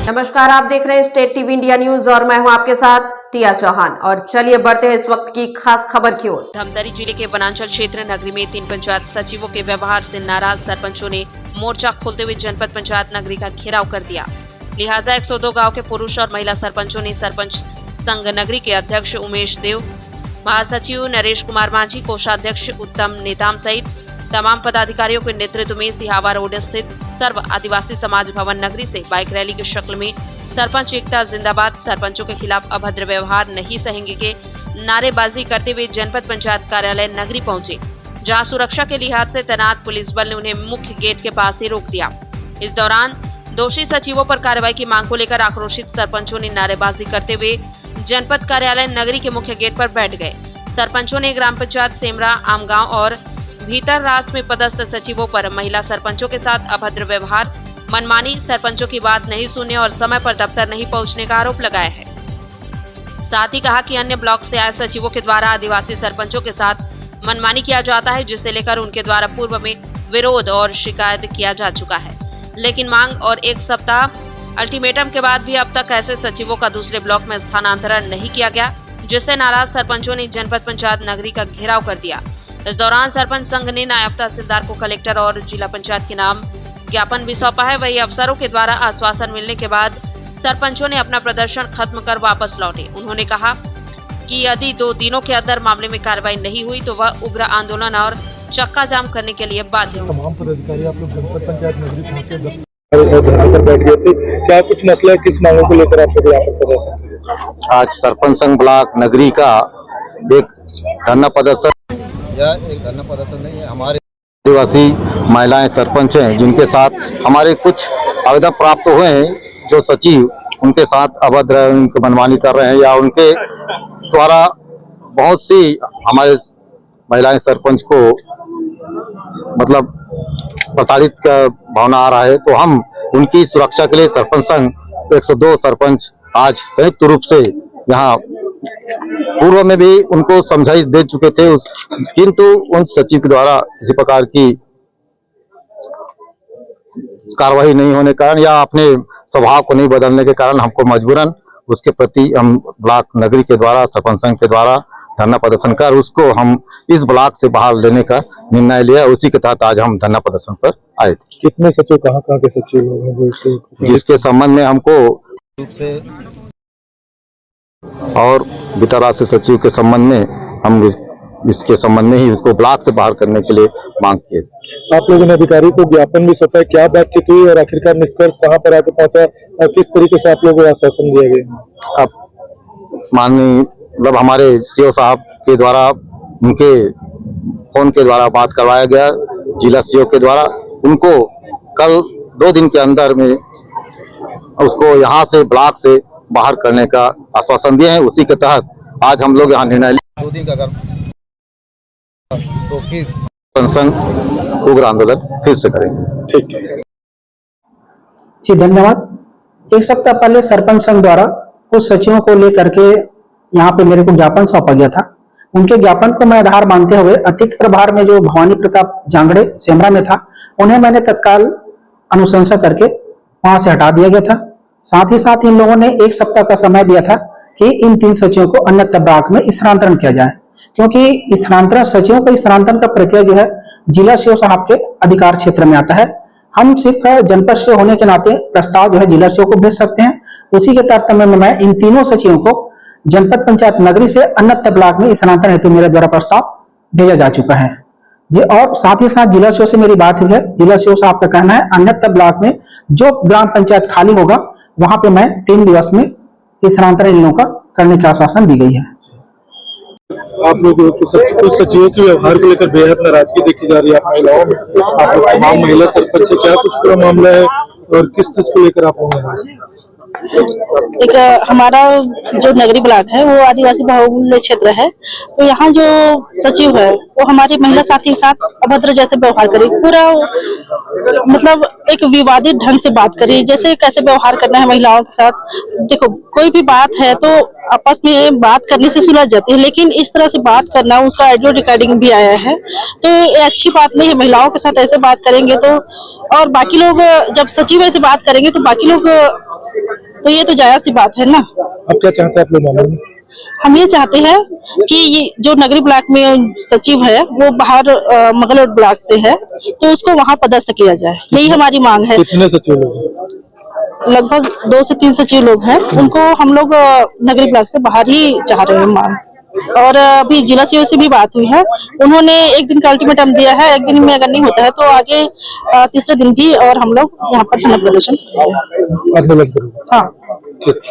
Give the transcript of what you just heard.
नमस्कार, आप देख रहे हैं स्टेट टीवी इंडिया न्यूज और मैं हूं आपके साथ टिया चौहान। और चलिए बढ़ते हैं इस वक्त की खास खबर की ओर। धमतरी जिले के वनांचल क्षेत्र नगरी में 3 पंचायत सचिवों के व्यवहार से नाराज सरपंचों ने मोर्चा खोलते हुए जनपद पंचायत नगरी का घेराव कर दिया। लिहाजा 102 गांव के पुरुष और महिला सरपंचों ने सरपंच संघ नगरी के अध्यक्ष उमेश देव, महासचिव नरेश कुमार मांझी, कोषाध्यक्ष उत्तम नेताम सहित तमाम पदाधिकारियों के नेतृत्व में सिहावा रोड स्थित सर्व आदिवासी समाज भवन नगरी से बाइक रैली की शक्ल में सरपंच एकता जिंदाबाद, सरपंचों के खिलाफ अभद्र व्यवहार नहीं सहेंगे के नारेबाजी करते हुए जनपद पंचायत कार्यालय नगरी पहुंचे, जहां सुरक्षा के लिहाज से तैनात पुलिस बल ने उन्हें मुख्य गेट के पास ही रोक दिया। इस दौरान दोषी सचिवों पर कार्रवाई की मांग को लेकर आक्रोशित सरपंचों ने नारेबाजी करते हुए जनपद कार्यालय नगरी के मुख्य गेट पर बैठ गए। सरपंचों ने ग्राम पंचायत सेमरा, आमगांव और भीतर रास में पदस्थ सचिवों पर महिला सरपंचों के साथ अभद्र व्यवहार, मनमानी, सरपंचों की बात नहीं सुनने और समय पर दफ्तर नहीं पहुंचने का आरोप लगाया है। साथ ही कहा कि अन्य ब्लॉक से आए सचिवों के द्वारा आदिवासी सरपंचों के साथ मनमानी किया जाता है, जिसे लेकर उनके द्वारा पूर्व में विरोध और शिकायत किया जा चुका है। लेकिन मांग और 1 सप्ताह अल्टीमेटम के बाद भी अब तक ऐसे सचिवों का दूसरे ब्लॉक में स्थानांतरण नहीं किया गया, जिससे नाराज सरपंचों ने जनपद पंचायत नगरी का घेराव कर दिया। इस दौरान सरपंच संघ ने नायब तहसीलदार को कलेक्टर और जिला पंचायत के नाम ज्ञापन भी सौंपा है। वही अफसरों के द्वारा आश्वासन मिलने के बाद सरपंचों ने अपना प्रदर्शन खत्म कर वापस लौटे। उन्होंने कहा कि यदि 2 दिनों के अंदर मामले में कार्रवाई नहीं हुई तो वह उग्र आंदोलन और चक्का जाम करने के लिए बाध्य होंगे। तमाम पदाधिकारी आप लोग जनपद पंचायत नगरी पहुंचे, बैठ गए थे, क्या कुछ मसला है, किस मांगों को लेकर आप लोग यहाँ पर प्रदर्शन? आज सरपंच संघ ब्लॉक नगरी का एक धरना प्रदर्शन, यह एक धरना प्रदर्शन नहीं है, हमारे आदिवासी महिलाएं सरपंच हैं जिनके साथ हमारे कुछ आवेदन प्राप्त हुए हैं, जो सचिव उनके साथ अभद्र मनमानी कर रहे हैं या उनके द्वारा बहुत सी हमारे महिलाएं सरपंच को मतलब प्रताड़ित का भावना आ रहा है, तो हम उनकी सुरक्षा के लिए सरपंच संघ 102 सरपंच आज संयुक्त रूप से यहाँ पूर्व में भी उनको समझाइश दे चुके थे, किंतु उन सचिव के द्वारा किसी प्रकार की कार्रवाई नहीं होने के कारण या अपने स्वभाव को नहीं बदलने के कारण हमको मजबूरन उसके प्रति हम ब्लॉक नगरी के द्वारा सरपंच संघ के द्वारा धरना प्रदर्शन कर उसको हम इस ब्लॉक से बाहर लेने का निर्णय लिया। उसी के तहत आज हम धरना प्रदर्शन पर आए थे। कितने सचिव, कहाँ के सचिव लोग हैं जिसके संबंध में हमको रूप से और बितरा से सचिव के संबंध में हम इसके संबंध में ही उसको ब्लॉक से बाहर करने के लिए मांग किए। आप लोगों ने अधिकारी को ज्ञापन भी सौंपा, क्या बातचीत हुई और आखिरकार निष्कर्ष कहाँ पर आके पहुंचा और किस तरीके से आप लोगों को आश्वासन दिया गया? अब माननीय मतलब हमारे सीओ साहब के द्वारा उनके फोन के द्वारा बात करवाया गया, जिला सीओ के द्वारा उनको कल 2 दिन के अंदर में उसको यहाँ से ब्लॉक से बाहर करने का आश्वासन दिए हैं। उसी के तहत आज हम लोग यहाँ निर्णय लिया 2 दिन का अगर तो फिर संघ उग्र आंदोलन फिर से करेंगे। ठीक है जी, धन्यवाद। 1 सप्ताह पहले सरपंच संघ द्वारा कुछ सचिवों को लेकर के यहाँ पे मेरे को ज्ञापन सौंपा गया था। उनके ज्ञापन को मैं आधार मानते हुए अतिरिक्त प्रभार में जो भवानी प्रताप जांगड़े सेमरा में था, उन्हें मैंने तत्काल अनुशंसा करके वहां से हटा दिया गया था। साथ ही साथ इन लोगों ने 1 सप्ताह का समय दिया था कि इन 3 सचिवों को अन्य ब्लॉक में स्थानांतरण किया जाए, क्योंकि स्थानांतरण सचिवों का स्थानांतरण का प्रक्रिया जो है जिला सीओ साहब के अधिकार क्षेत्र में आता है। हम सिर्फ जनपद सीओ होने के नाते प्रस्ताव जो है जिला सीओ को भेज सकते हैं। उसी के तारतम्य में मैं इन तीनों सचिवों को जनपद पंचायत नगरी से अन्य ब्लॉक में स्थानांतरण हेतु मेरे द्वारा प्रस्ताव भेजा जा चुका है जी। और साथ ही साथ जिला सीओ से मेरी बात हुई है। जिला सीओ साहब का कहना है अन्य ब्लॉक में जो ग्राम पंचायत खाली होगा वहां पे मैं 3 दिवस में स्थानांतरण इन लोगों का करने का आश्वासन दी गई है। आप लोग कुछ सचिवों के व्यवहार को लेकर बेहद नाराजगी देखी जा रही है महिलाओं में। आप लोग तमाम महिला सरपंच, क्या कुछ पूरा मामला है और किस चीज को लेकर आप लोग? एक हमारा जो नगरी ब्लॉक है वो आदिवासी बहुल्य क्षेत्र है, तो यहाँ जो सचिव है वो हमारी महिला साथी के साथ अभद्र जैसे व्यवहार करी, पूरा मतलब एक विवादित ढंग से बात करी, जैसे कैसे व्यवहार करना है महिलाओं के साथ। देखो, कोई भी बात है तो आपस में बात करने से सुलझ जाती है, लेकिन इस तरह से बात करना, उसका ऑडियो रिकॉर्डिंग भी आया है, तो ये अच्छी बात नहीं है। महिलाओं के साथ ऐसे बात करेंगे तो, और बाकी लोग जब सचिव ऐसे बात करेंगे तो बाकी लोग तो ये तो जायज सी बात है ना। अब क्या चाहते हैं आप लोग मामले में? हम ये चाहते हैं कि ये जो नगरी ब्लॉक में सचिव है वो बाहर मंगलौर ब्लॉक से है, तो उसको वहाँ पदस्थ किया जाए, यही हमारी मांग है। कितने सचिव लोग हैं? लगभग 2 से 3 सचिव लोग हैं, उनको हम लोग नगरी ब्लॉक से बाहर ही चाह रहे हैं मांग। और अभी जिला सीओ से भी बात हुई है, उन्होंने एक दिन का अल्टीमेटम दिया है, एक दिन में अगर नहीं होता है तो आगे तीसरे दिन भी और हम लोग यहाँ पर धरना प्रदर्शन आंदोलन करेंगे। हाँ। ठीक।